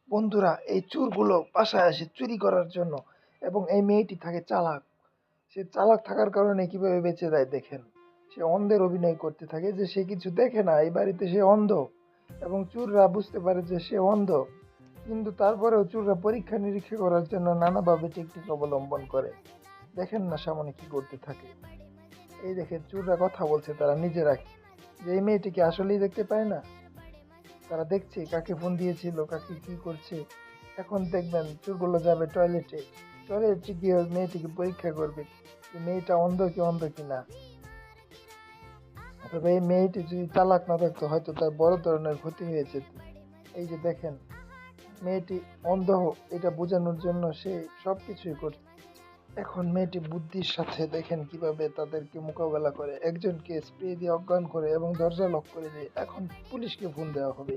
বন্ধুরা, এই চোরগুলো বাসায় আসে চুরি করার জন্য এবং এই মেয়েটি থাকে চালাক। সে চালাক থাকার কারণে কিভাবে বেঁচে যায় দেখেন। সে অন্ধের অভিনয় করতে থাকে যে সে কিছু দেখে না, এই বাড়িতে সে অন্ধ এবং চোররা বুঝতে পারে যে সে অন্ধ। কিন্তু তারপরেও চোররা পরীক্ষা নিরীক্ষা করার জন্য নানাভাবে টেকনিক অবলম্বন করে। দেখেন না সামনে কি করতে থাকে। এই দেখেন চোররা কথা বলছে তারা নিজেরা, যে এই মেয়েটি কি আসলেই দেখতে পায় না। তারা দেখছে কাকে ফোন দিয়েছিল, কাকে কি করছে। এখন দেখবেন চোরগুলো যাবে টয়লেটে, টয়লেটে গিয়ে মেয়েটিকে পরীক্ষা করবে যে মেয়েটা অন্ধ কি না। তবে এই মেয়েটি যদি চালাক না থাকতো হয়তো তার বড় ধরনের ক্ষতি হয়ে যেত। এই যে দেখেন, মেয়েটি অন্ধ এটা বোঝানোর জন্য সে সবকিছুই করছে। এখন মেয়েটি বুদ্ধির সাথে দেখেন কিভাবে তাদেরকে মোকাবেলা করে, একজনকে স্প্রে দিয়ে অজ্ঞান করে এবং দরজা লক করে দেয়। এখন পুলিশকে ফোন দেওয়া হবে।